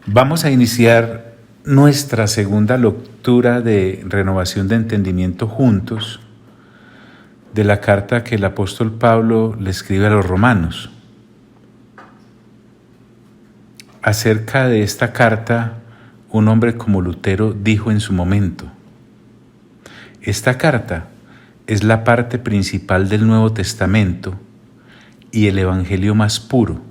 Vamos a iniciar nuestra segunda lectura de renovación de entendimiento juntos de la carta que el apóstol Pablo le escribe a los romanos. Acerca de esta carta, un hombre como Lutero dijo en su momento: esta carta es la parte principal del Nuevo Testamento y el Evangelio más puro.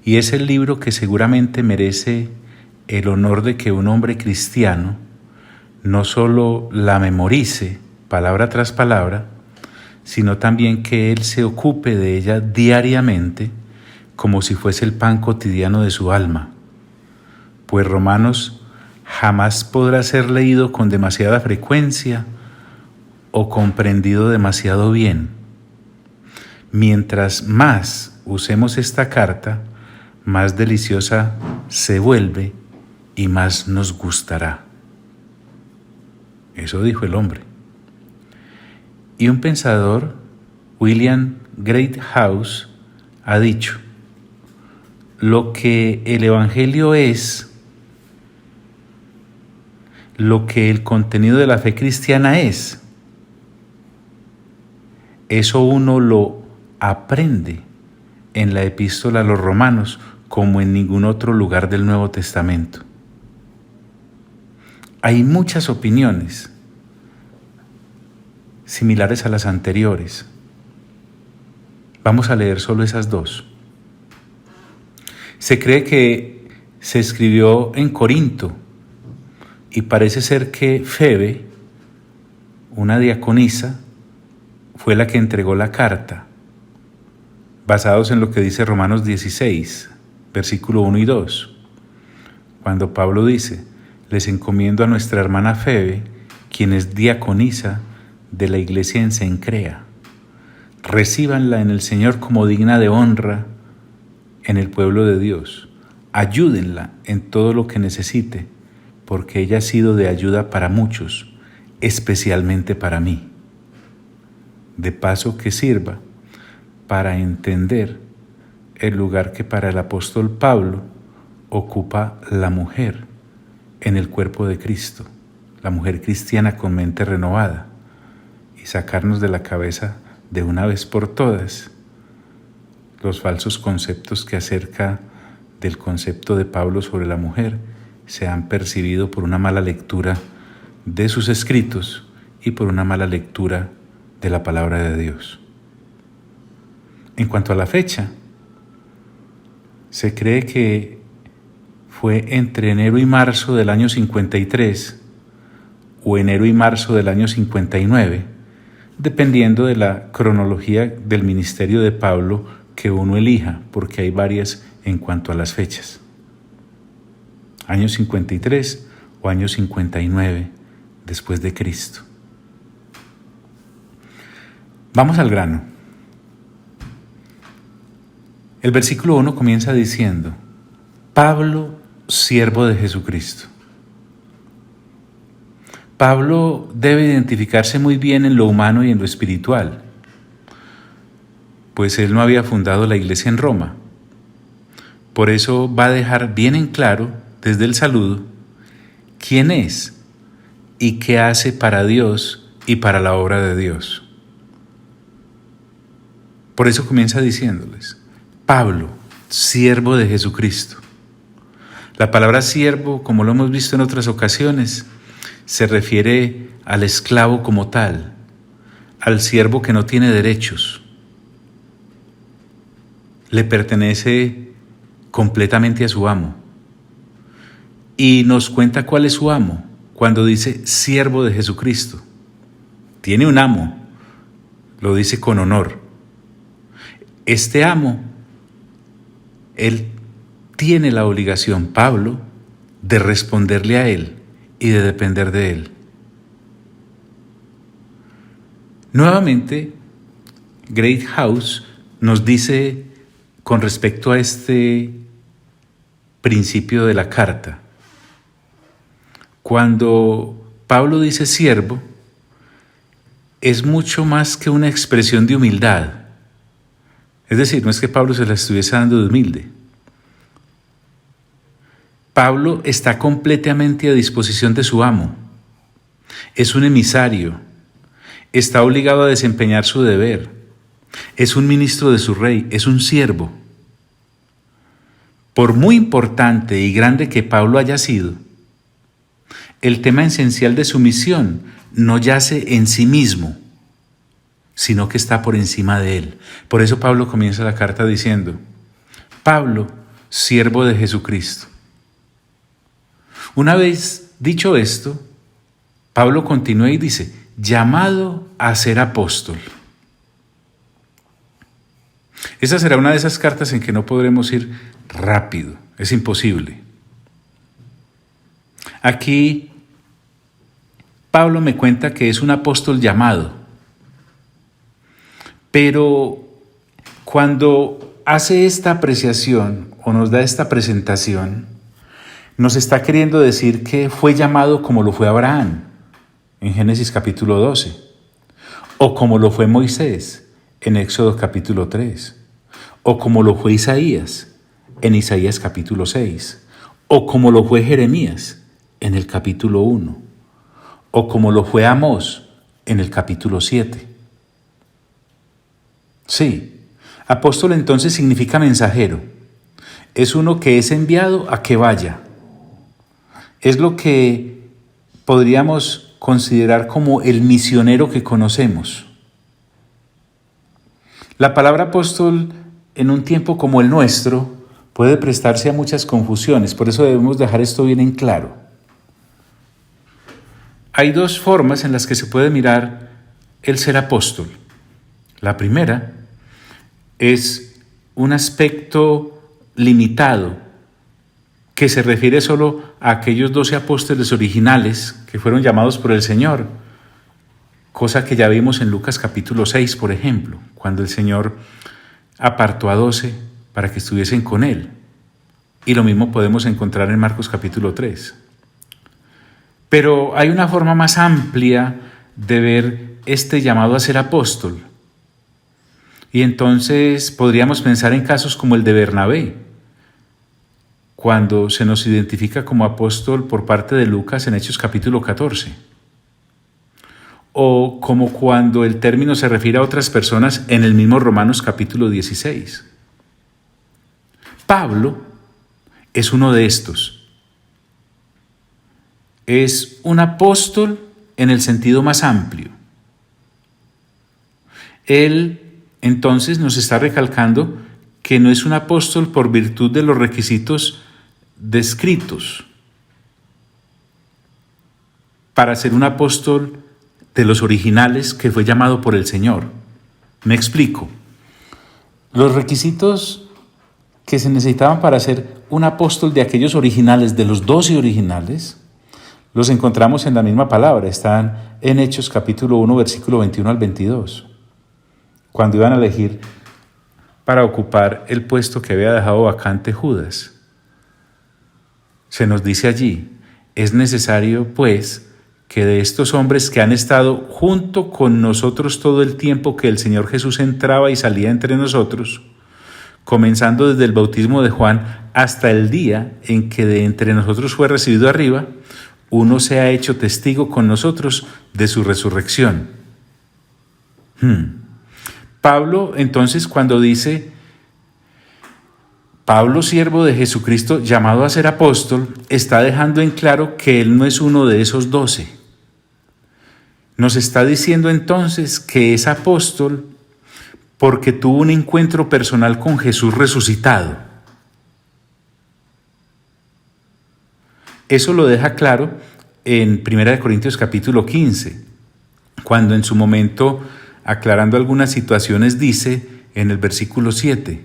Y es el libro que seguramente merece el honor de que un hombre cristiano no solo la memorice palabra tras palabra, sino también que él se ocupe de ella diariamente como si fuese el pan cotidiano de su alma. Pues Romanos jamás podrá ser leído con demasiada frecuencia o comprendido demasiado bien. Mientras más usemos esta carta, más deliciosa se vuelve y más nos gustará. Eso dijo el hombre. Y un pensador, William Greathouse, ha dicho: lo que el Evangelio es, lo que el contenido de la fe cristiana es, eso uno lo aprende en la epístola a los romanos como en ningún otro lugar del Nuevo Testamento. Hay muchas opiniones similares a las anteriores. Vamos a leer solo esas dos. Se cree que se escribió en Corinto y parece ser que Febe, una diaconisa, fue la que entregó la carta, basados en lo que dice Romanos 16, versículo 1 y 2, cuando Pablo dice: les encomiendo a nuestra hermana Febe, quien es diaconisa de la iglesia en Cencrea. Recíbanla en el Señor como digna de honra en el pueblo de Dios. Ayúdenla en todo lo que necesite, porque ella ha sido de ayuda para muchos, especialmente para mí. De paso que sirva para entender el lugar que para el apóstol Pablo ocupa la mujer en el cuerpo de Cristo, la mujer cristiana con mente renovada, y sacarnos de la cabeza de una vez por todas los falsos conceptos que acerca del concepto de Pablo sobre la mujer se han percibido por una mala lectura de sus escritos y por una mala lectura de la palabra de Dios. En cuanto a la fecha, se cree que fue entre enero y marzo del año 53 o enero y marzo del año 59, dependiendo de la cronología del ministerio de Pablo que uno elija, porque hay varias en cuanto a las fechas. Año 53 o año 59 después de Cristo. Vamos al grano. El versículo 1 comienza diciendo: Pablo, siervo de Jesucristo. Pablo debe identificarse muy bien en lo humano y en lo espiritual, pues él no había fundado la iglesia en Roma. Por eso va a dejar bien en claro, desde el saludo, quién es y qué hace para Dios y para la obra de Dios. Por eso comienza diciéndoles: Pablo, siervo de Jesucristo. La palabra siervo, como lo hemos visto en otras ocasiones, se refiere al esclavo como tal, al siervo que no tiene derechos. Le pertenece completamente a su amo. Y nos cuenta cuál es su amo cuando dice siervo de Jesucristo. Tiene un amo, lo dice con honor. Este amo, él tiene la obligación, Pablo, de responderle a él y de depender de él. Nuevamente, Greathouse nos dice con respecto a este principio de la carta: cuando Pablo dice siervo, es mucho más que una expresión de humildad. Es decir, no es que Pablo se la estuviese dando de humilde, Pablo está completamente a disposición de su amo. Es un emisario. Está obligado a desempeñar su deber. Es un ministro de su rey. Es un siervo. Por muy importante y grande que Pablo haya sido, el tema esencial de su misión no yace en sí mismo, sino que está por encima de él. Por eso Pablo comienza la carta diciendo: Pablo, siervo de Jesucristo. Una vez dicho esto, Pablo continúa y dice: llamado a ser apóstol. Esa será una de esas cartas en que no podremos ir rápido, es imposible. Aquí Pablo me cuenta que es un apóstol llamado, pero cuando hace esta apreciación o nos da esta presentación, nos está queriendo decir que fue llamado como lo fue Abraham, en Génesis capítulo 12, o como lo fue Moisés, en Éxodo capítulo 3, o como lo fue Isaías, en Isaías capítulo 6, o como lo fue Jeremías, en el capítulo 1, o como lo fue Amós, en el capítulo 7. Sí, apóstol entonces significa mensajero. Es uno que es enviado a que vaya. Es lo que podríamos considerar como el misionero que conocemos. La palabra apóstol en un tiempo como el nuestro puede prestarse a muchas confusiones, por eso debemos dejar esto bien en claro. Hay dos formas en las que se puede mirar el ser apóstol. La primera es un aspecto limitado que se refiere solo a aquellos 12 apóstoles originales que fueron llamados por el Señor, cosa que ya vimos en Lucas capítulo 6, por ejemplo, cuando el Señor apartó a 12 para que estuviesen con Él. Y lo mismo podemos encontrar en Marcos capítulo 3. Pero hay una forma más amplia de ver este llamado a ser apóstol. Y entonces podríamos pensar en casos como el de Bernabé, cuando se nos identifica como apóstol por parte de Lucas en Hechos capítulo 14. O como cuando el término se refiere a otras personas en el mismo Romanos capítulo 16. Pablo es uno de estos. Es un apóstol en el sentido más amplio. Él entonces nos está recalcando que no es un apóstol por virtud de los requisitos descritos para ser un apóstol de los originales que fue llamado por el Señor. Me explico. Los requisitos que se necesitaban para ser un apóstol de aquellos originales, de los 12 originales, los encontramos en la misma palabra. Están en Hechos capítulo 1, versículo 21 al 22. Cuando iban a elegir para ocupar el puesto que había dejado vacante Judas. Se nos dice allí: es necesario, pues, que de estos hombres que han estado junto con nosotros todo el tiempo que el Señor Jesús entraba y salía entre nosotros, comenzando desde el bautismo de Juan hasta el día en que de entre nosotros fue recibido arriba, uno se ha hecho testigo con nosotros de su resurrección. Pablo, entonces, cuando dice Pablo, siervo de Jesucristo, llamado a ser apóstol, está dejando en claro que él no es uno de esos 12. Nos está diciendo entonces que es apóstol porque tuvo un encuentro personal con Jesús resucitado. Eso lo deja claro en 1 Corintios capítulo 15, cuando en su momento, aclarando algunas situaciones, dice en el versículo 7,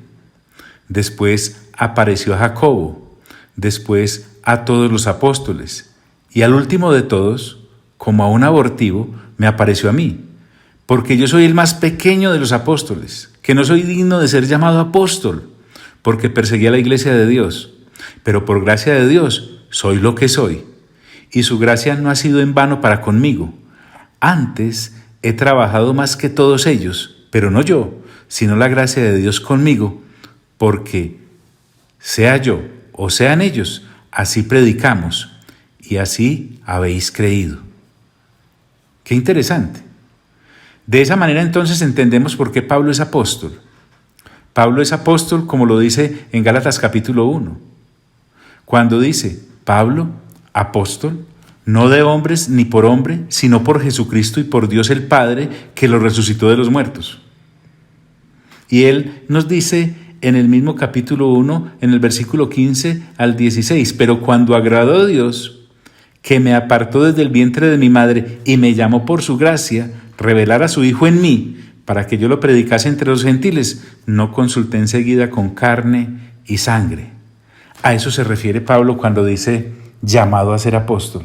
después apareció a Jacobo, después a todos los apóstoles, y al último de todos, como a un abortivo, me apareció a mí, porque yo soy el más pequeño de los apóstoles, que no soy digno de ser llamado apóstol, porque perseguí a la iglesia de Dios, pero por gracia de Dios soy lo que soy, y su gracia no ha sido en vano para conmigo. Antes he trabajado más que todos ellos, pero no yo, sino la gracia de Dios conmigo, porque sea yo o sean ellos, así predicamos y así habéis creído. Qué interesante. De esa manera entonces entendemos por qué Pablo es apóstol. Pablo es apóstol como lo dice en Gálatas capítulo 1, cuando dice, Pablo, apóstol, no de hombres ni por hombre, sino por Jesucristo y por Dios el Padre, que lo resucitó de los muertos. Y él nos dice en el mismo capítulo 1, en el versículo 15 al 16, pero cuando agradó a Dios, que me apartó desde el vientre de mi madre y me llamó por su gracia, revelar a su Hijo en mí, para que yo lo predicase entre los gentiles, no consulté enseguida con carne y sangre. A eso se refiere Pablo cuando dice llamado a ser apóstol.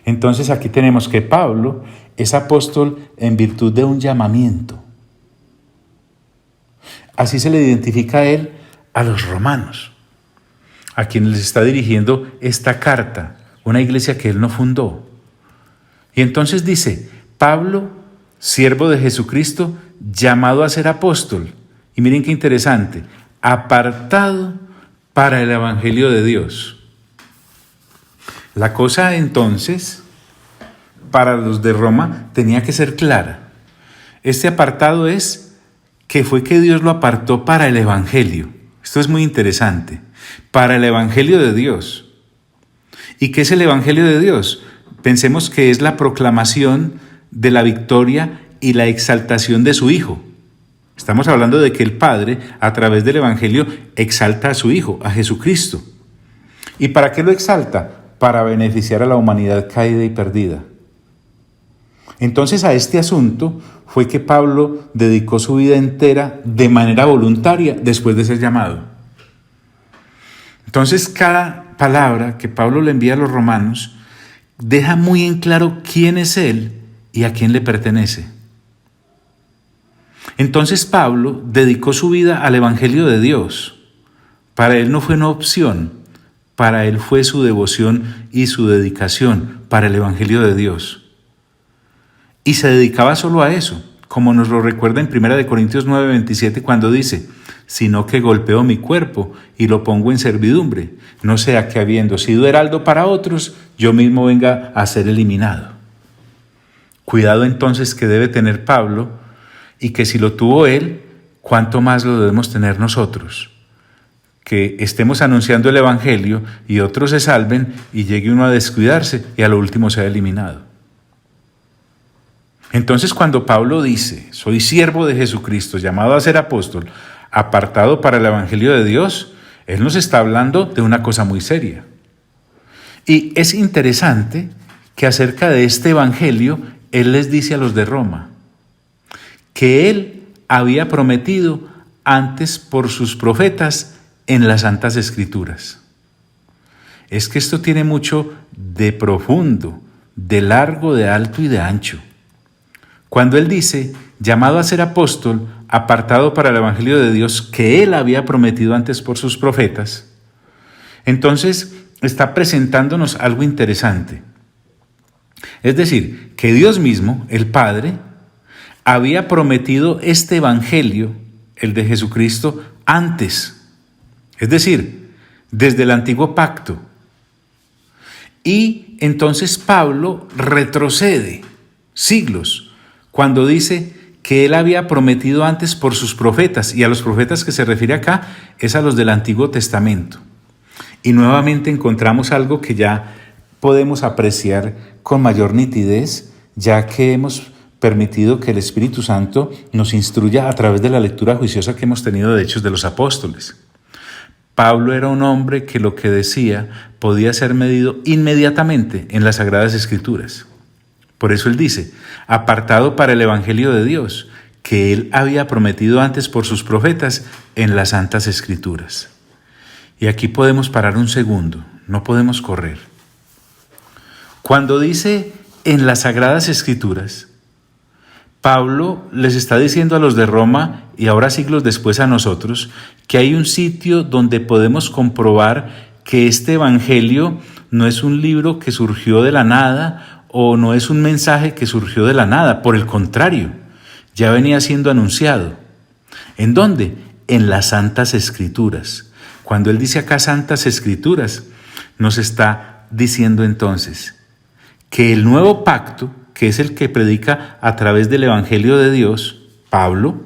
Entonces aquí tenemos que Pablo es apóstol en virtud de un llamamiento. Así se le identifica a él a los romanos, a quienes les está dirigiendo esta carta, una iglesia que él no fundó. Y entonces dice, Pablo, siervo de Jesucristo, llamado a ser apóstol. Y miren qué interesante, apartado para el evangelio de Dios. La cosa entonces, para los de Roma, tenía que ser clara. Este apartado es que fue que Dios lo apartó para el evangelio. Esto es muy interesante. Para el evangelio de Dios. ¿Y qué es el evangelio de Dios? Pensemos que es la proclamación de la victoria y la exaltación de su Hijo. Estamos hablando de que el Padre, a través del evangelio, exalta a su Hijo, a Jesucristo. ¿Y para qué lo exalta? Para beneficiar a la humanidad caída y perdida. Entonces a este asunto fue que Pablo dedicó su vida entera de manera voluntaria después de ser llamado. Entonces cada palabra que Pablo le envía a los romanos deja muy en claro quién es él y a quién le pertenece. Entonces Pablo dedicó su vida al evangelio de Dios. Para él no fue una opción, para él fue su devoción y su dedicación para el evangelio de Dios. Y se dedicaba solo a eso, como nos lo recuerda en 1 Corintios 9:27 cuando dice, sino que golpeo mi cuerpo y lo pongo en servidumbre, no sea que habiendo sido heraldo para otros, yo mismo venga a ser eliminado. Cuidado entonces que debe tener Pablo, y que si lo tuvo él, ¿cuánto más lo debemos tener nosotros? Que estemos anunciando el evangelio y otros se salven y llegue uno a descuidarse y a lo último sea eliminado. Entonces cuando Pablo dice, soy siervo de Jesucristo, llamado a ser apóstol, apartado para el evangelio de Dios, él nos está hablando de una cosa muy seria. Y es interesante que acerca de este evangelio, él les dice a los de Roma que él había prometido antes por sus profetas en las Santas Escrituras. Es que esto tiene mucho de profundo, de largo, de alto y de ancho. Cuando él dice, llamado a ser apóstol, apartado para el evangelio de Dios, que él había prometido antes por sus profetas, entonces está presentándonos algo interesante. Es decir, que Dios mismo, el Padre, había prometido este evangelio, el de Jesucristo, antes. Es decir, desde el antiguo pacto. Y entonces Pablo retrocede siglos cuando dice que él había prometido antes por sus profetas, y a los profetas que se refiere acá es a los del Antiguo Testamento. Y nuevamente encontramos algo que ya podemos apreciar con mayor nitidez, ya que hemos permitido que el Espíritu Santo nos instruya a través de la lectura juiciosa que hemos tenido de Hechos de los Apóstoles. Pablo era un hombre que lo que decía podía ser medido inmediatamente en las Sagradas Escrituras. Por eso él dice, apartado para el evangelio de Dios, que él había prometido antes por sus profetas en las Santas Escrituras. Y aquí podemos parar un segundo, no podemos correr. Cuando dice en las Sagradas Escrituras, Pablo les está diciendo a los de Roma, y ahora siglos después a nosotros, que hay un sitio donde podemos comprobar que este evangelio no es un libro que surgió de la nada o no es un mensaje que surgió de la nada. Por el contrario, ya venía siendo anunciado. ¿En dónde? En las Santas Escrituras. Cuando él dice acá Santas Escrituras, nos está diciendo entonces que el nuevo pacto, que es el que predica a través del Evangelio de Dios, Pablo,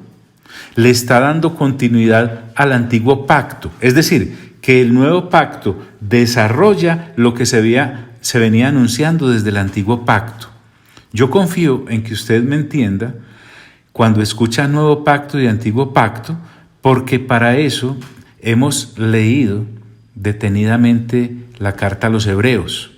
le está dando continuidad al antiguo pacto. Es decir, que el nuevo pacto desarrolla lo que se venía anunciando desde el antiguo pacto. Yo confío en que usted me entienda cuando escucha nuevo pacto y antiguo pacto, porque para eso hemos leído detenidamente la carta a los Hebreos.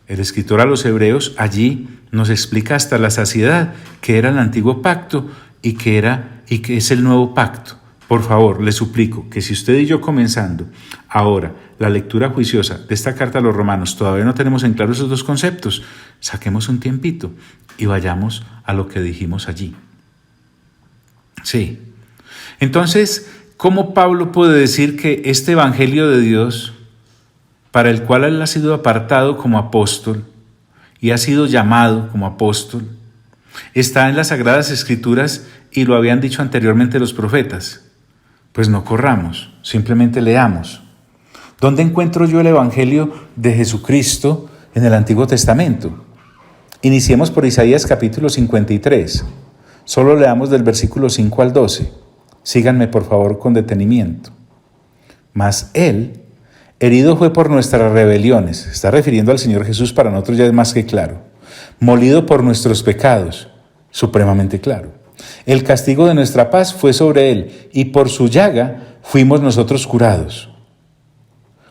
El escritor a los Hebreos allí nos explica hasta la saciedad qué era el antiguo pacto y qué es el nuevo pacto. Por favor, le suplico que si usted y yo comenzando ahora la lectura juiciosa de esta carta a los Romanos todavía no tenemos en claro esos dos conceptos, saquemos un tiempito y vayamos a lo que dijimos allí. Sí. Entonces, ¿cómo Pablo puede decir que este Evangelio de Dios, para el cual él ha sido apartado como apóstol y ha sido llamado como apóstol, está en las Sagradas Escrituras y lo habían dicho anteriormente los profetas? Pues no corramos, simplemente leamos. ¿Dónde encuentro yo el Evangelio de Jesucristo en el Antiguo Testamento? Iniciemos por Isaías capítulo 53. Solo leamos del versículo 5 al 12. Síganme por favor con detenimiento. Mas Él, herido fue por nuestras rebeliones, se está refiriendo al Señor Jesús, para nosotros ya es más que claro. Molido por nuestros pecados, supremamente claro. El castigo de nuestra paz fue sobre Él, y por su llaga fuimos nosotros curados.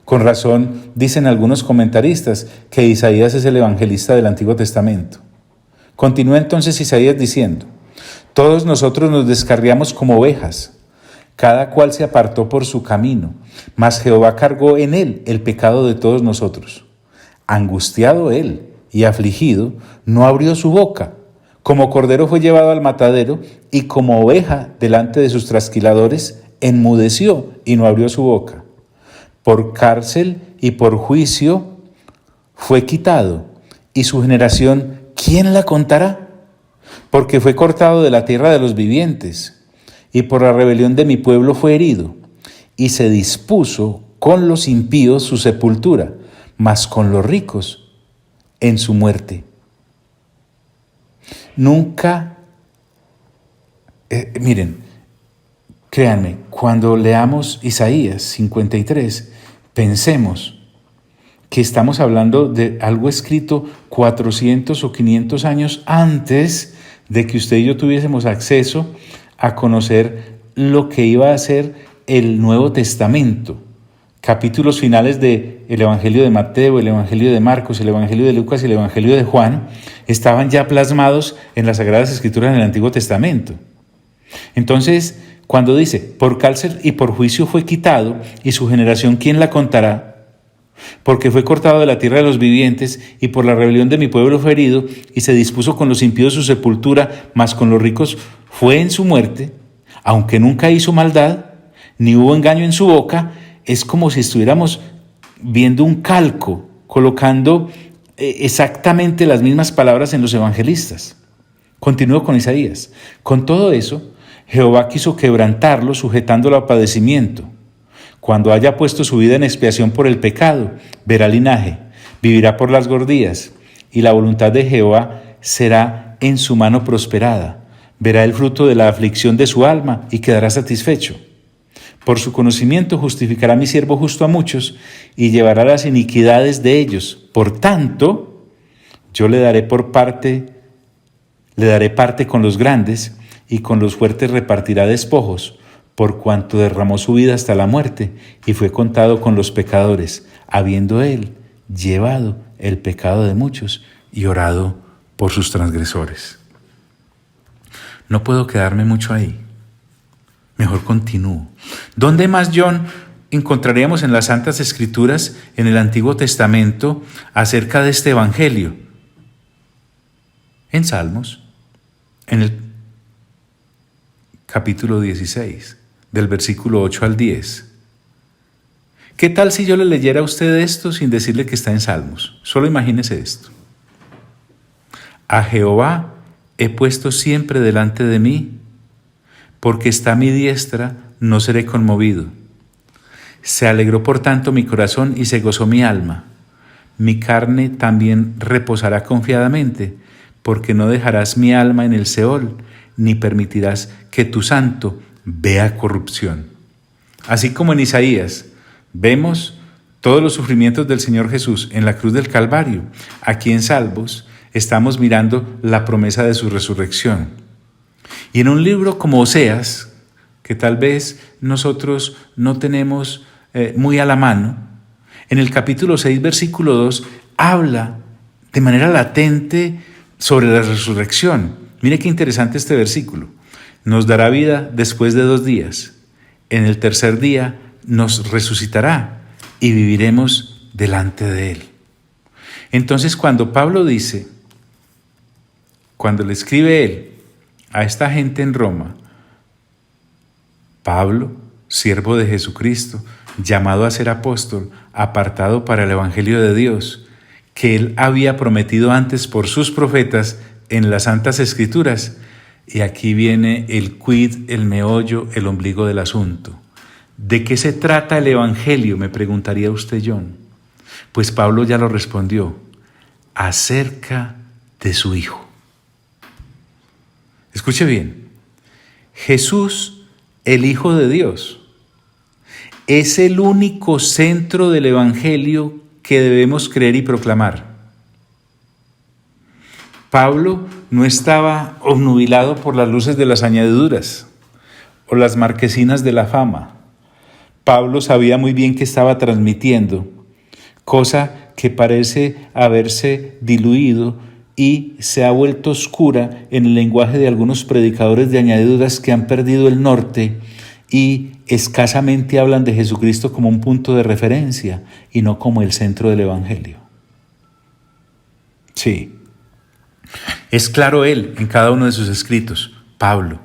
Con razón dicen algunos comentaristas que Isaías es el evangelista del Antiguo Testamento. Continúa entonces Isaías diciendo: todos nosotros nos descarriamos como ovejas, cada cual se apartó por su camino, mas Jehová cargó en él el pecado de todos nosotros. Angustiado él y afligido, no abrió su boca. Como cordero fue llevado al matadero, y como oveja delante de sus trasquiladores, enmudeció y no abrió su boca. Por cárcel y por juicio fue quitado, y su generación, ¿quién la contará? Porque fue cortado de la tierra de los vivientes, y por la rebelión de mi pueblo fue herido, y se dispuso con los impíos su sepultura, mas con los ricos en su muerte. Nunca, miren, créanme, cuando leamos Isaías 53, pensemos que estamos hablando de algo escrito 400 o 500 años antes de que usted y yo tuviésemos acceso a conocer lo que iba a ser el Nuevo Testamento. Capítulos finales del Evangelio de Mateo, el Evangelio de Marcos, el Evangelio de Lucas y el Evangelio de Juan estaban ya plasmados en las Sagradas Escrituras en el Antiguo Testamento. Entonces, cuando dice, por cárcel y por juicio fue quitado, y su generación, ¿quién la contará? Porque fue cortado de la tierra de los vivientes, y por la rebelión de mi pueblo fue herido, y se dispuso con los impíos su sepultura, mas con los ricos fue en su muerte, aunque nunca hizo maldad, ni hubo engaño en su boca. Es como si estuviéramos viendo un calco, colocando exactamente las mismas palabras en los evangelistas. Continúo con Isaías. Con todo eso, Jehová quiso quebrantarlo, sujetándolo a padecimiento. Cuando haya puesto su vida en expiación por el pecado, verá linaje, vivirá por las gordías, y la voluntad de Jehová será en su mano prosperada. Verá el fruto de la aflicción de su alma y quedará satisfecho. Por su conocimiento justificará mi siervo justo a muchos y llevará las iniquidades de ellos. Por tanto, yo le daré parte con los grandes, y con los fuertes repartirá despojos, por cuanto derramó su vida hasta la muerte y fue contado con los pecadores, habiendo él llevado el pecado de muchos y orado por sus transgresores. No puedo quedarme mucho ahí. Mejor continúo. ¿Dónde más, John, encontraríamos en las Santas Escrituras, en el Antiguo Testamento, acerca de este Evangelio? En Salmos, en el capítulo 16, del versículo 8 al 10. ¿Qué tal si yo le leyera a usted esto sin decirle que está en Salmos? Solo imagínese esto. A Jehová he puesto siempre delante de mí, porque está a mi diestra, no seré conmovido. Se alegró por tanto mi corazón y se gozó mi alma. Mi carne también reposará confiadamente, porque no dejarás mi alma en el Seol, ni permitirás que tu santo vea corrupción. Así como en Isaías vemos todos los sufrimientos del Señor Jesús en la cruz del Calvario, aquí en Salmos estamos mirando la promesa de su resurrección. Y en un libro como Oseas, que tal vez nosotros no tenemos muy a la mano, en el capítulo 6, versículo 2, habla de manera latente sobre la resurrección. Mire qué interesante este versículo. Nos dará vida después de 2 días. En el tercer día nos resucitará y viviremos delante de Él. Entonces, cuando Pablo dice, cuando le escribe él a esta gente en Roma, Pablo, siervo de Jesucristo, llamado a ser apóstol, apartado para el Evangelio de Dios, que él había prometido antes por sus profetas en las Santas Escrituras. Y aquí viene el quid, el meollo, el ombligo del asunto. ¿De qué se trata el Evangelio?, me preguntaría usted, John. Pues Pablo ya lo respondió: acerca de su Hijo. Escuche bien, Jesús, el Hijo de Dios, es el único centro del Evangelio que debemos creer y proclamar. Pablo no estaba obnubilado por las luces de las añadiduras o las marquesinas de la fama. Pablo sabía muy bien que estaba transmitiendo, cosa que parece haberse diluido y se ha vuelto oscura en el lenguaje de algunos predicadores de añadiduras que han perdido el norte y escasamente hablan de Jesucristo como un punto de referencia y no como el centro del Evangelio. Sí, es claro él en cada uno de sus escritos, Pablo.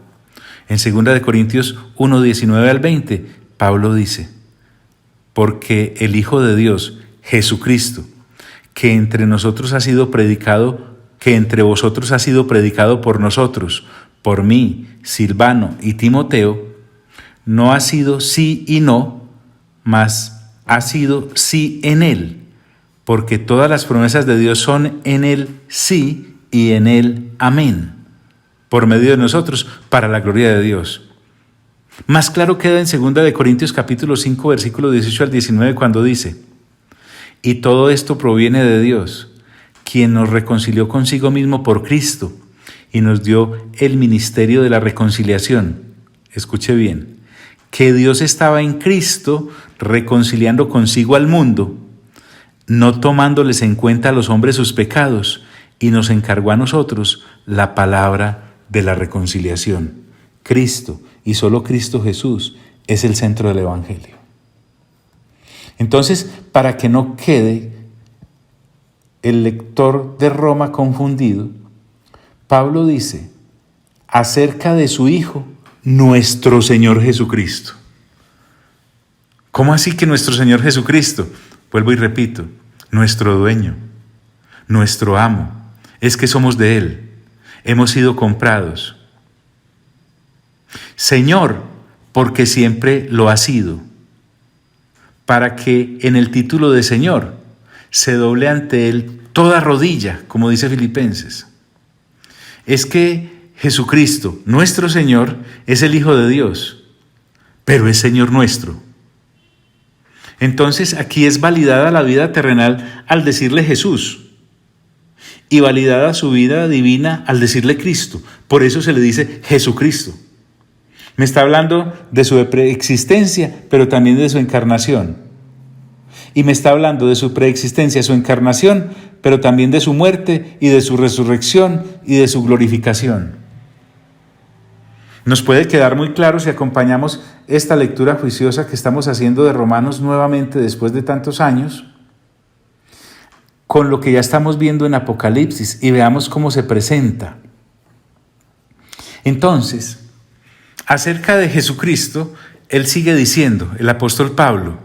En 2 Corintios 1, 19 al 20, Pablo dice: porque el Hijo de Dios, Jesucristo, que entre vosotros ha sido predicado por nosotros, por mí, Silvano y Timoteo, no ha sido sí y no, mas ha sido sí en él, porque todas las promesas de Dios son en él sí y en él amén, por medio de nosotros, para la gloria de Dios. Más claro queda en 2 Corintios capítulo 5, versículo 18 al 19, cuando dice: y todo esto proviene de Dios, quien nos reconcilió consigo mismo por Cristo y nos dio el ministerio de la reconciliación. Escuche bien, que Dios estaba en Cristo reconciliando consigo al mundo, no tomándoles en cuenta a los hombres sus pecados, y nos encargó a nosotros la palabra de la reconciliación. Cristo, y solo Cristo Jesús, es el centro del Evangelio. Entonces, para que no quede el lector de Roma confundido, Pablo dice acerca de su Hijo, nuestro Señor Jesucristo. ¿Cómo así que nuestro Señor Jesucristo? Vuelvo y repito, nuestro dueño, nuestro amo. Es que somos de Él, hemos sido comprados. Señor, porque siempre lo ha sido, para que en el título de Señor se doble ante Él toda rodilla, como dice Filipenses. Es que Jesucristo, nuestro Señor, es el Hijo de Dios, pero es Señor nuestro. Entonces aquí es validada la vida terrenal al decirle Jesús, y validada su vida divina al decirle Cristo. Por eso se le dice Jesucristo. Me está hablando de su preexistencia, pero también de su encarnación. Y me está hablando de su preexistencia, su encarnación, pero también de su muerte y de su resurrección y de su glorificación. Nos puede quedar muy claro si acompañamos esta lectura juiciosa que estamos haciendo de Romanos nuevamente después de tantos años, con lo que ya estamos viendo en Apocalipsis, y veamos cómo se presenta. Entonces, acerca de Jesucristo, él sigue diciendo, el apóstol Pablo,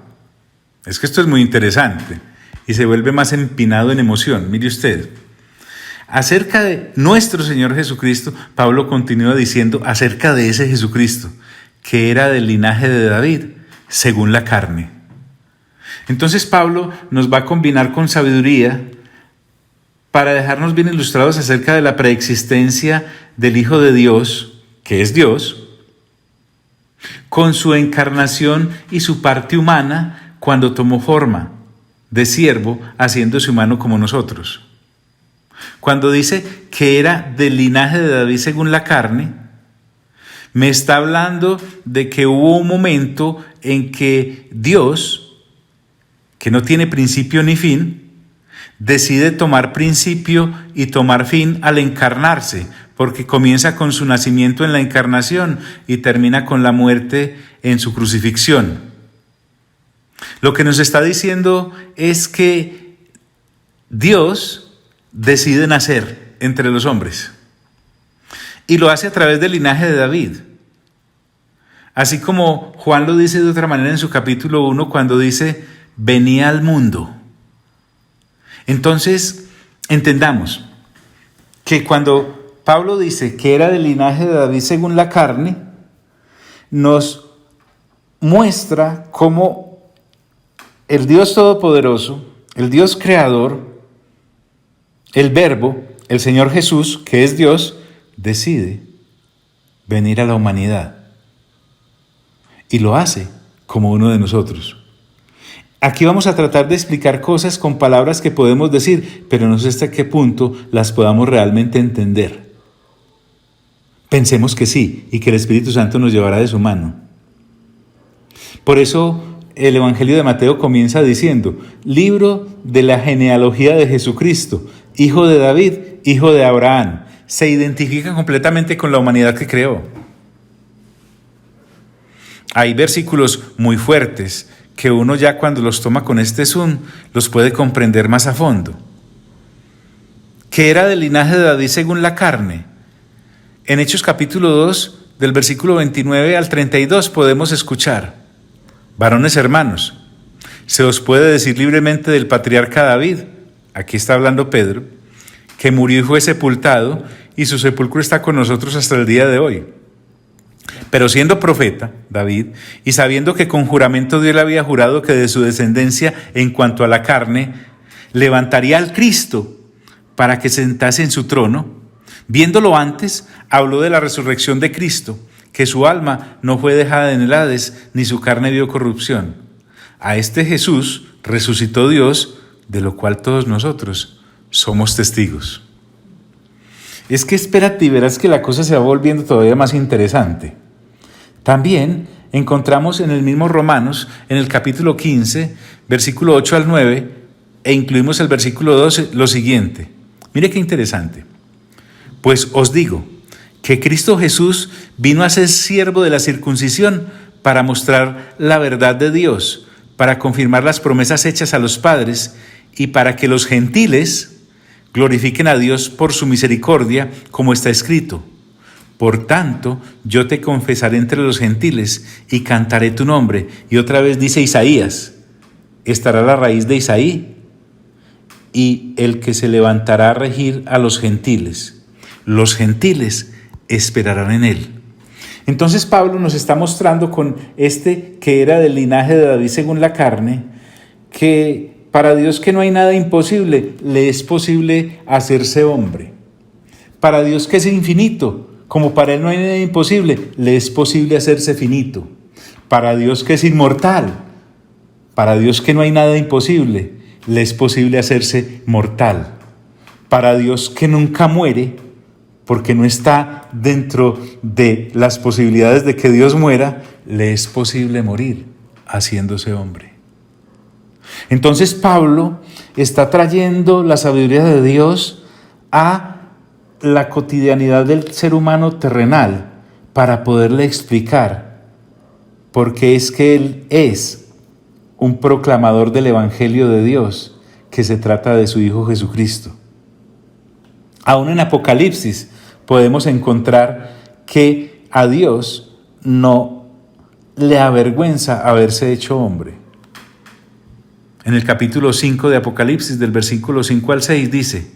es que esto es muy interesante y se vuelve más empinado en emoción. Mire usted, acerca de nuestro Señor Jesucristo, Pablo continúa diciendo acerca de ese Jesucristo, que era del linaje de David, según la carne. Entonces Pablo nos va a combinar con sabiduría para dejarnos bien ilustrados acerca de la preexistencia del Hijo de Dios, que es Dios, con su encarnación y su parte humana cuando tomó forma de siervo, haciéndose humano como nosotros. Cuando dice que era del linaje de David según la carne, me está hablando de que hubo un momento en que Dios, que no tiene principio ni fin, decide tomar principio y tomar fin al encarnarse, porque comienza con su nacimiento en la encarnación y termina con la muerte en su crucifixión. Lo que nos está diciendo es que Dios decide nacer entre los hombres y lo hace a través del linaje de David. Así como Juan lo dice de otra manera en su capítulo 1 cuando dice, venía al mundo. Entonces, entendamos que cuando Pablo dice que era del linaje de David según la carne, nos muestra cómo el Dios Todopoderoso, el Dios Creador, el Verbo, el Señor Jesús, que es Dios, decide venir a la humanidad. Y lo hace como uno de nosotros. Aquí vamos a tratar de explicar cosas con palabras que podemos decir, pero no sé hasta qué punto las podamos realmente entender. Pensemos que sí, y que el Espíritu Santo nos llevará de su mano. Por eso el Evangelio de Mateo comienza diciendo, libro de la genealogía de Jesucristo, hijo de David, hijo de Abraham. Se identifica completamente con la humanidad que creó. Hay versículos muy fuertes que uno ya cuando los toma con este zoom los puede comprender más a fondo. Que era del linaje de David según la carne. En Hechos capítulo 2, del versículo 29 al 32 podemos escuchar, varones hermanos, se os puede decir libremente del patriarca David, aquí está hablando Pedro, que murió y fue sepultado, y su sepulcro está con nosotros hasta el día de hoy. Pero siendo profeta, David, y sabiendo que con juramento Dios le había jurado que de su descendencia, en cuanto a la carne, levantaría al Cristo para que sentase en su trono, viéndolo antes, habló de la resurrección de Cristo, que su alma no fue dejada en el Hades, ni su carne vio corrupción. A este Jesús resucitó Dios, de lo cual todos nosotros somos testigos. Es que espérate y verás que la cosa se va volviendo todavía más interesante. También encontramos en el mismo Romanos, en el capítulo 15, versículo 8 al 9, e incluimos el versículo 12, lo siguiente. Mire qué interesante. Pues os digo que Cristo Jesús vino a ser siervo de la circuncisión para mostrar la verdad de Dios, para confirmar las promesas hechas a los padres y para que los gentiles glorifiquen a Dios por su misericordia, como está escrito. Por tanto, yo te confesaré entre los gentiles y cantaré tu nombre. Y otra vez dice Isaías, estará la raíz de Isaí y el que se levantará a regir a los gentiles. Los gentiles esperarán en él. Entonces Pablo nos está mostrando con este que era del linaje de David según la carne, que para Dios que no hay nada imposible, le es posible hacerse hombre. Para Dios que es infinito, como para Él no hay nada imposible, le es posible hacerse finito. Para Dios que es inmortal, para Dios que no hay nada imposible, le es posible hacerse mortal. Para Dios que nunca muere, porque no está dentro de las posibilidades de que Dios muera, le es posible morir haciéndose hombre. Entonces Pablo está trayendo la sabiduría de Dios a la cotidianidad del ser humano terrenal para poderle explicar por qué es que él es un proclamador del Evangelio de Dios, que se trata de su Hijo Jesucristo. Aún en Apocalipsis podemos encontrar que a Dios no le avergüenza haberse hecho hombre. En el capítulo 5 de Apocalipsis, del versículo 5 al 6, dice: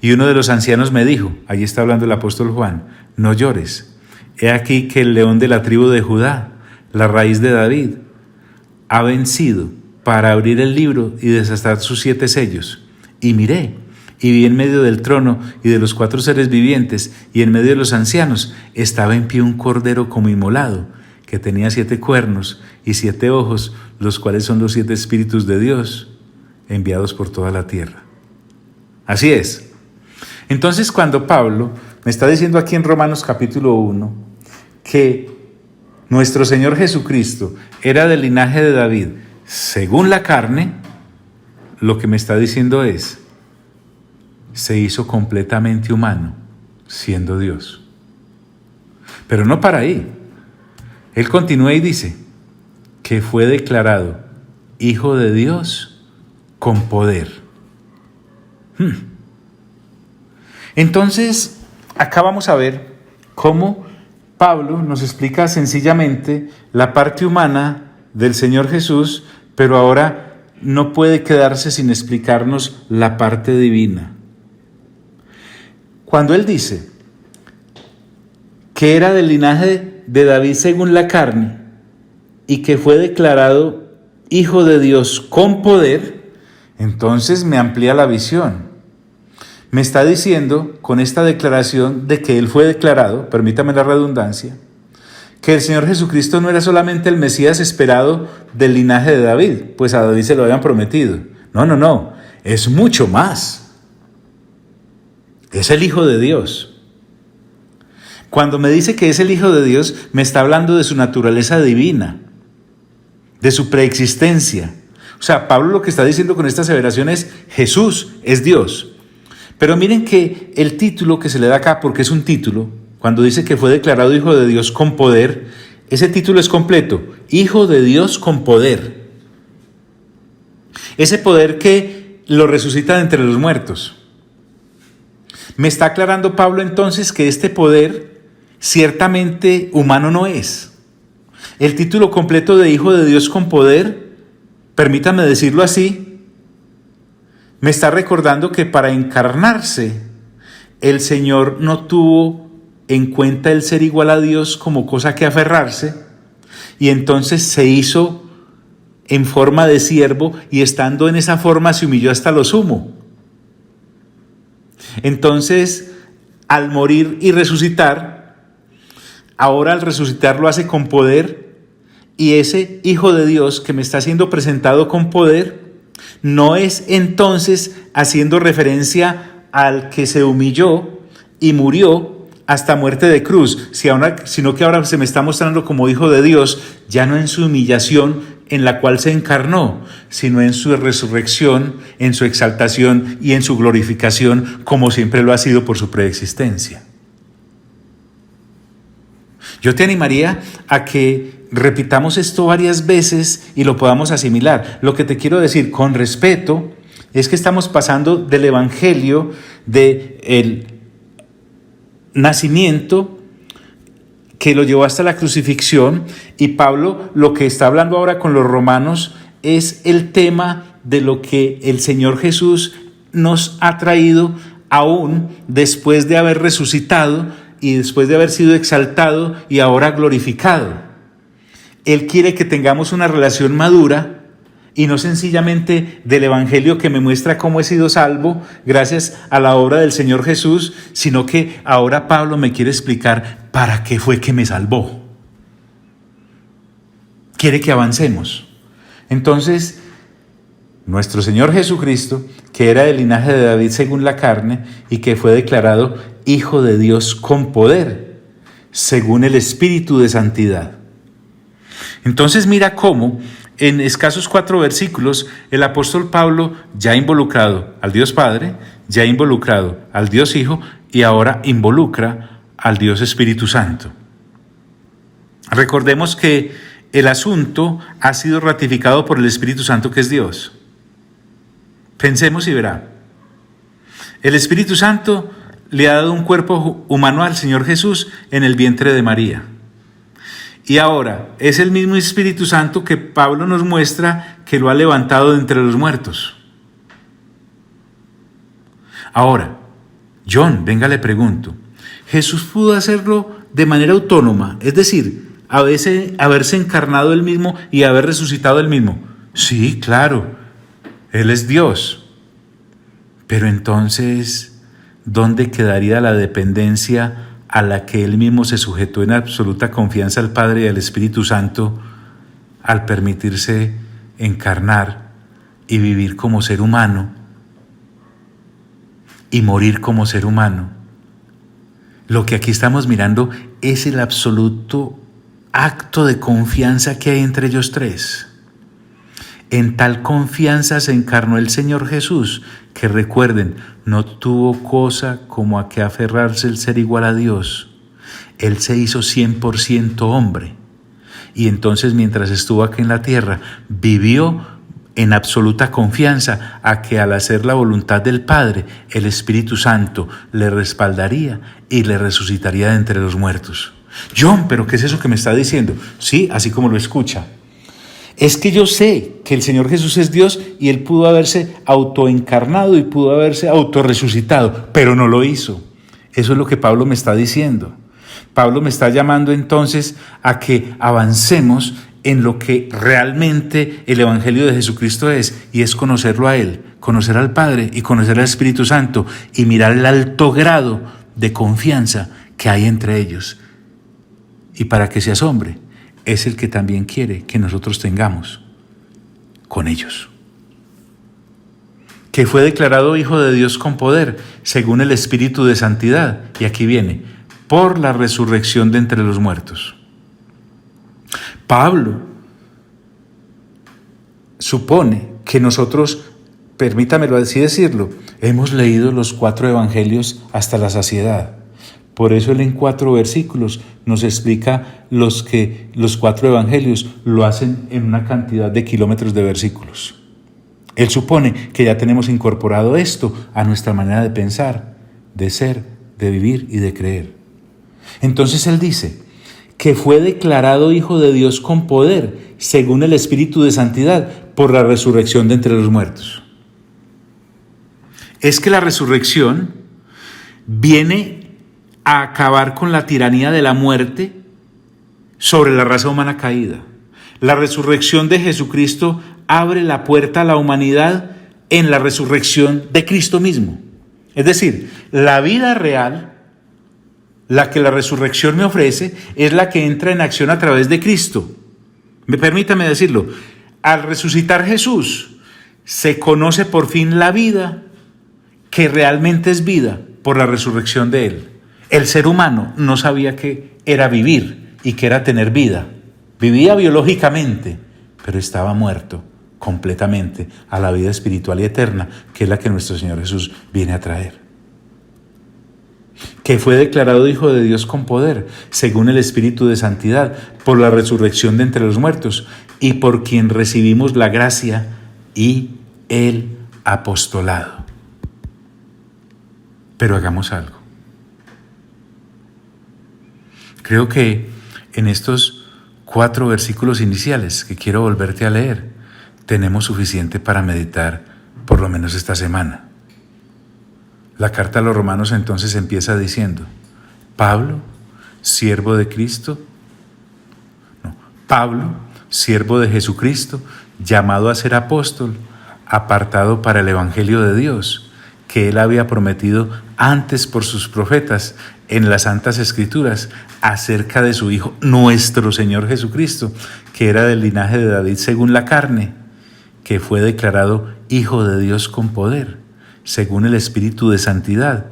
y uno de los ancianos me dijo, allí está hablando el apóstol Juan, no llores, he aquí que el león de la tribu de Judá, la raíz de David, ha vencido para abrir el libro y desatar sus 7 sellos. Y miré, y vi en medio del trono y de los 4 seres vivientes, y en medio de los ancianos, estaba en pie un cordero como inmolado, que tenía 7 cuernos y 7 ojos, los cuales son los 7 espíritus de Dios, enviados por toda la tierra. Así es. Entonces, cuando Pablo me está diciendo aquí en Romanos capítulo 1, que nuestro Señor Jesucristo era del linaje de David, según la carne, lo que me está diciendo es, se hizo completamente humano, siendo Dios. Pero no para ahí. Él continúa y dice, que fue declarado Hijo de Dios con poder. Entonces, acá vamos a ver cómo Pablo nos explica sencillamente la parte humana del Señor Jesús, pero ahora no puede quedarse sin explicarnos la parte divina. Cuando él dice que era del linaje de David según la carne y que fue declarado Hijo de Dios con poder, entonces me amplía la visión. Me está diciendo con esta declaración de que él fue declarado, permítame la redundancia, que el Señor Jesucristo no era solamente el Mesías esperado del linaje de David, pues a David se lo habían prometido. No, es mucho más. Es el Hijo de Dios. Cuando me dice que es el Hijo de Dios, me está hablando de su naturaleza divina, de su preexistencia. O sea, Pablo lo que está diciendo con esta aseveración es, Jesús es Dios. Pero miren que el título que se le da acá, porque es un título, cuando dice que fue declarado Hijo de Dios con poder, ese título es completo, Hijo de Dios con poder. Ese poder que lo resucita de entre los muertos. Me está aclarando Pablo entonces que este poder ciertamente humano no es. El título completo de Hijo de Dios con poder, permítame decirlo así, me está recordando que para encarnarse, el Señor no tuvo en cuenta el ser igual a Dios como cosa que aferrarse, y entonces se hizo en forma de siervo, y estando en esa forma se humilló hasta lo sumo. Entonces, al morir y resucitar, ahora al resucitar lo hace con poder, y ese Hijo de Dios que me está siendo presentado con poder, no es entonces haciendo referencia al que se humilló y murió hasta muerte de cruz, sino que ahora se me está mostrando como Hijo de Dios, ya no en su humillación en la cual se encarnó, sino en su resurrección, en su exaltación y en su glorificación, como siempre lo ha sido por su preexistencia. Yo te animaría a que repitamos esto varias veces y lo podamos asimilar. Lo que te quiero decir con respeto es que estamos pasando del evangelio del nacimiento que lo llevó hasta la crucifixión, y Pablo lo que está hablando ahora con los romanos es el tema de lo que el Señor Jesús nos ha traído aún después de haber resucitado y después de haber sido exaltado y ahora glorificado. Él quiere que tengamos una relación madura y no sencillamente del evangelio que me muestra cómo he sido salvo gracias a la obra del Señor Jesús, sino que ahora Pablo me quiere explicar para qué fue que me salvó. Quiere que avancemos. Entonces, nuestro Señor Jesucristo, que era del linaje de David según la carne y que fue declarado Hijo de Dios con poder, según el Espíritu de Santidad. Entonces mira cómo en escasos 4 versículos el apóstol Pablo ya ha involucrado al Dios Padre, ya ha involucrado al Dios Hijo y ahora involucra al Dios Espíritu Santo. Recordemos que el asunto ha sido ratificado por el Espíritu Santo, que es Dios. Pensemos y verá. El Espíritu Santo le ha dado un cuerpo humano al Señor Jesús en el vientre de María. Y ahora es el mismo Espíritu Santo que Pablo nos muestra que lo ha levantado de entre los muertos. Ahora, John, venga, le pregunto, ¿Jesús pudo hacerlo de manera autónoma? Es decir, haberse encarnado él mismo y haber resucitado él mismo. Sí, claro, Él es Dios. Pero entonces, ¿dónde quedaría la dependencia a la que Él mismo se sujetó en absoluta confianza al Padre y al Espíritu Santo al permitirse encarnar y vivir como ser humano y morir como ser humano? Lo que aquí estamos mirando es el absoluto acto de confianza que hay entre ellos tres. En tal confianza se encarnó el Señor Jesús, que recuerden, no tuvo cosa como a que aferrarse el ser igual a Dios. Él se hizo 100% hombre. Y entonces, mientras estuvo aquí en la tierra, vivió en absoluta confianza a que al hacer la voluntad del Padre, el Espíritu Santo le respaldaría y le resucitaría de entre los muertos. John, ¿pero qué es eso que me está diciendo? Sí, así como lo escucha. Es que yo sé que el Señor Jesús es Dios y Él pudo haberse autoencarnado y pudo haberse autorresucitado, pero no lo hizo. Eso es lo que Pablo me está diciendo. Pablo me está llamando entonces a que avancemos en lo que realmente el Evangelio de Jesucristo es, y es conocerlo a Él, conocer al Padre y conocer al Espíritu Santo y mirar el alto grado de confianza que hay entre ellos. Y para que se asombre, es el que también quiere que nosotros tengamos con ellos. Que fue declarado Hijo de Dios con poder, según el Espíritu de Santidad. Y aquí viene, por la resurrección de entre los muertos. Pablo supone que nosotros, permítamelo así decirlo, hemos leído los 4 evangelios hasta la saciedad. Por eso él en 4 versículos nos explica los 4 evangelios lo hacen en una cantidad de kilómetros de versículos. Él supone que ya tenemos incorporado esto a nuestra manera de pensar, de ser, de vivir y de creer. Entonces él dice que fue declarado Hijo de Dios con poder, según el Espíritu de Santidad, por la resurrección de entre los muertos. Es que la resurrección viene a acabar con la tiranía de la muerte sobre la raza humana caída. La resurrección de Jesucristo abre la puerta a la humanidad en la resurrección de Cristo mismo. Es decir, la vida real, la que la resurrección me ofrece, es la que entra en acción a través de Cristo. Permítame decirlo, al resucitar Jesús, se conoce por fin la vida que realmente es vida por la resurrección de Él. El ser humano no sabía qué era vivir y qué era tener vida. Vivía biológicamente, pero estaba muerto completamente a la vida espiritual y eterna, que es la que nuestro Señor Jesús viene a traer. Que fue declarado Hijo de Dios con poder, según el Espíritu de Santidad, por la resurrección de entre los muertos, y por quien recibimos la gracia y el apostolado. Pero hagamos algo. Creo que en estos 4 versículos iniciales que quiero volverte a leer, tenemos suficiente para meditar por lo menos esta semana. La carta a los Romanos entonces empieza diciendo, Pablo, siervo de Jesucristo, llamado a ser apóstol, apartado para el Evangelio de Dios, que Él había prometido antes por sus profetas en las Santas Escrituras acerca de su Hijo, nuestro Señor Jesucristo, que era del linaje de David según la carne, que fue declarado Hijo de Dios con poder, según el Espíritu de Santidad,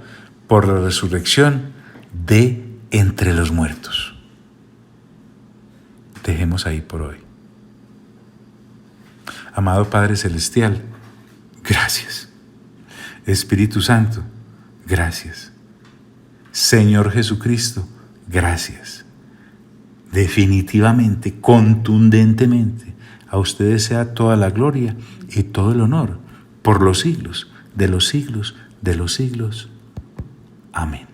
por la resurrección de entre los muertos. Dejemos ahí por hoy. Amado Padre Celestial, gracias. Espíritu Santo, gracias. Señor Jesucristo, gracias. Definitivamente, contundentemente, a ustedes sea toda la gloria y todo el honor por los siglos de los siglos de los siglos. Amén.